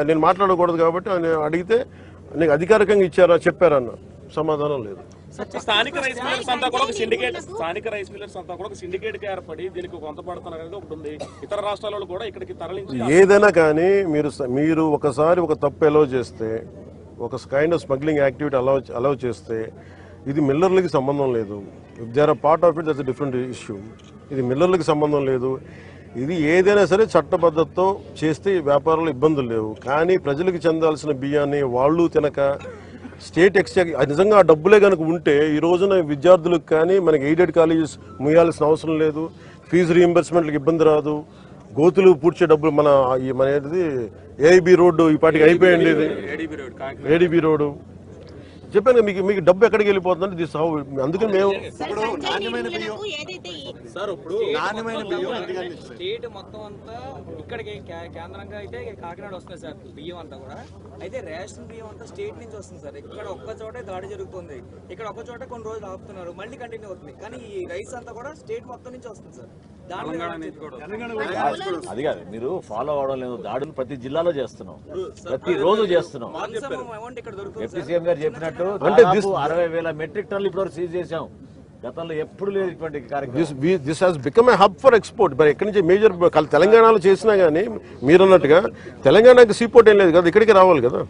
నేను మాట్లాడకూడదు కాబట్టి ఆయన అడిగితే నీకు అధికారికంగా ఇచ్చారా చెప్పారన్న సమాధానం లేదు. స్థానిక రైస్ మిల్లర్స్ అంతా కూడా ఒక సిండికేట్ ఏర్పడి దీనికి కొంత పడుతున్నారు అనేది ఒకటి ఉంది. ఇతర రాష్ట్రాలలో కూడా ఇక్కడికి తరలించి ఏదైనా కానీ మీరు ఒకసారి ఒక తప్పు అలౌ చేస్తే, ఒక kind of smuggling activity allow చేస్తే ఇది మిల్లర్లకి సంబంధం లేదు. They are part of it, that's a different issue. ఇది మిల్లర్లకి సంబంధం లేదు. ఇది ఏదైనా సరే చట్టబద్ధతతో చేస్తే వ్యాపారంలో ఇబ్బందులు లేవు. కానీ ప్రజలకు చెందాల్సిన బియ్యాన్ని వాళ్ళు తినక స్టేట్ ఎక్స్చేంజ్ నిజంగా ఆ డబ్బులే కనుక ఉంటే ఈ రోజున విద్యార్థులకు కానీ మనకి ఎయిడెడ్ కాలేజెస్ ముయ్యాల్సిన అవసరం లేదు. ఫీజు రీయింబర్స్మెంట్లకు ఇబ్బంది రాదు. గోతులు పూడ్చే డబ్బులు మన ఏంటిది ఏఐబి రోడ్డు ఈ పాటికి అయిపోయింది. ఏడీబీ రోడ్డు చెప్పాను మీకు డబ్బు ఎక్కడికి వెళ్ళిపోతుందంటే దిస్ హౌ. అందుకని మేము స్టేట్ మొత్తం అంతా ఇక్కడికి కేంద్రంగా అయితే కాకినాడ వస్తుంది సార్ బియ్యం అంతా కూడా. అయితే రేషన్ బియ్యం అంతా స్టేట్ నుంచి వస్తుంది సార్. ఇక్కడ ఒక్క చోటే దాడి జరుగుతుంది, ఇక్కడ ఒక్క చోట కొన్ని రోజులు ఆపుతున్నారు, మళ్ళీ కంటిన్యూ అవుతుంది. కానీ ఈ రైస్ అంతా కూడా స్టేట్ మొత్తం నుంచి వస్తుంది సార్. అది కాదు మీరు ఫాలో అవడం లేదు. దాడులు ప్రతి జిల్లాలో చేస్తున్నాం, ప్రతి రోజు చేస్తున్నాం. డిప్యూటీ సీఎం గారు చెప్పినట్టు 60,000 మెట్రిక్ టన్నులు ఇప్పటివరకు సీజ్ చేశాం. గతంలో ఎప్పుడు లేదు ఇటువంటి కార్యక్రమం. This has become a hub for export. మరి ఎక్కడి నుంచి మేజర్ తెలంగాణలో చేసినా కానీ మీరన్నట్టుగా తెలంగాణకి సీపోర్ట్ ఏం లేదు కదా, ఇక్కడికి రావాలి కదా.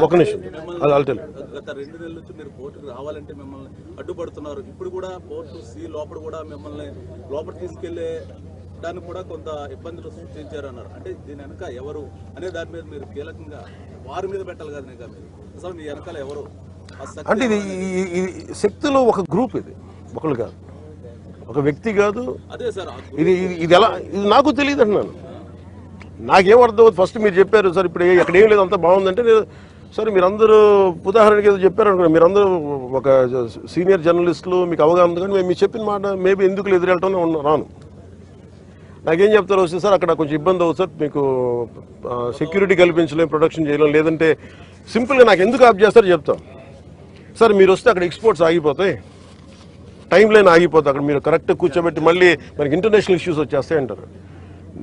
ఒక నిమిషం అది గత 2 నెలల నుంచి మీరు పోర్టుకు రావాలంటే మిమ్మల్ని అడ్డుపడుతున్నారు. ఇప్పుడు కూడా పోర్టు సి లోపల కూడా మిమ్మల్ని లోపల తీసుకెళ్లే దానికి కూడా కొంత ఇబ్బందులు సృష్టించారు అన్నారు. అంటే దీని వెనక ఎవరు అనే దాని మీద మీరు కీలకంగా వారి మీద పెట్టాలి కదా. ఇంకా మీరు అసలు మీ వెనకాల ఎవరు అంటే ఇది శక్తిలో ఒక గ్రూప్, ఇది ఒకళ్ళు కాదు, ఒక వ్యక్తి కాదు. అదే సార్ ఇది ఎలా ఇది నాకు తెలియదు అంటున్నాను. నాకేం అర్థం. ఫస్ట్ మీరు చెప్పారు సార్ ఇప్పుడు ఎక్కడ ఏం లేదు అంతా బాగుందంటే సరే మీరందరూ ఉదాహరణకి ఏదో చెప్పారు అనుకున్నా. మీరందరూ ఒక సీనియర్ జర్నలిస్టులు, మీకు అవగాహన ఉంది. కానీ మీరు చెప్పిన మాట మేబీ ఎందుకు ఎదురెళ్ళటం రాను. నాకేం చెప్తారు వస్తే సార్ అక్కడ కొంచెం ఇబ్బంది అవుతుంది సార్, మీకు సెక్యూరిటీ కల్పించలేం, ప్రొడక్షన్ చేయలేం, లేదంటే సింపుల్గా నాకు ఎందుకు ఆప్ చేస్తారో చెప్తాం. సార్ మీరు వస్తే అక్కడ ఎక్స్పోర్ట్స్ ఆగిపోతాయి, టైం లైన్ ఆగిపోతాయి, అక్కడ మీరు కరెక్ట్గా కూర్చోబెట్టి మళ్ళీ మనకి ఇంటర్నేషనల్ ఇష్యూస్ వచ్చేస్తాయి అంటారు.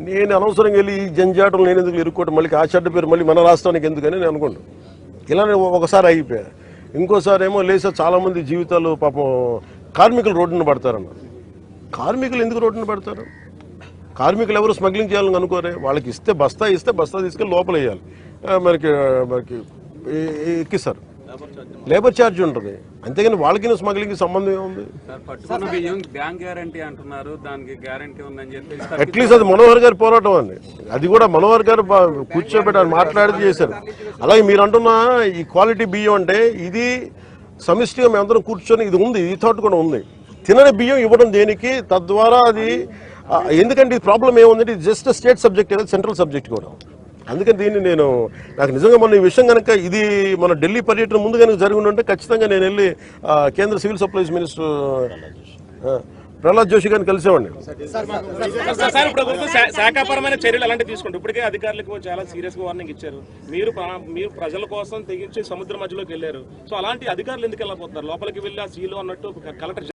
నేను అనవసరంగా వెళ్ళి ఈ జంజాటం నేను ఎందుకు ఇరుక్కోవటం, మళ్ళీ ఆ చెడ్డ పేరు మళ్ళీ మన రాష్ట్రానికి ఎందుకని నేను అనుకుంటాను. ఇలానే ఒకసారి అయిపోయా. ఇంకోసారి ఏమో లేదు సార్ చాలామంది జీవితాలు పాపం కార్మికులు రోడ్డున పడతారన్నారు. కార్మికులు ఎందుకు రోడ్డున పడతారు? కార్మికులు ఎవరు స్మగ్లింగ్ చేయాలని అనుకోరే. వాళ్ళకి ఇస్తే బస్తా తీసుకెళ్ళి లోపల వేయాలి, మనకి ఎక్కిస్తారు, లేబర్ ఛార్జ్ ఉంటుంది. అంతేగాని వాళ్ళకి స్మగ్లింగ్ సంబంధం ఏముంది? అట్లీస్ట్ అది మనోహర్ గారి పోరాటం అండి. అది కూడా మనోహర్ గారు కూర్చోబెట్టి మాట్లాడి చేశారు. అలాగే మీరు అంటున్న ఈ క్వాలిటీ బియ్యం అంటే ఇది సమిష్టిగా మేమందరం కూర్చొని ఇది ఉంది, ఈ థాట్ కూడా ఉంది. తినని బియ్యం ఇవ్వడం దేనికి? తద్వారా అది ఎందుకంటే ఈ ప్రాబ్లం ఏముందంటే ఇది జస్ట్ స్టేట్ సబ్జెక్ట్ కదా, సెంట్రల్ సబ్జెక్ట్ కూడా. అందుకని దీన్ని నాకు నిజంగా మొన్న ఈ విషయం కనుక ఇది మన ఢిల్లీ పర్యటన ముందు కనుక జరిగి ఉంటే ఖచ్చితంగా నేను వెళ్ళి కేంద్ర civil supplies minister Prahlad Joshi గారిని కలిసేవాడిని. శాఖాపరమైన చర్యలు అలాంటివి తీసుకుంటారు. ఇప్పటికే అధికారులకు చాలా సీరియస్ గా వార్నింగ్ ఇచ్చారు. మీరు ప్రజల కోసం తెగించి సముద్రం మధ్యలోకి వెళ్ళారు. సో అలాంటి అధికారులు ఎందుకు వెళ్ళకపోతున్నారు? లోపలికి వెళ్ళి ఆ సీలో అన్నట్టు కలెక్టర్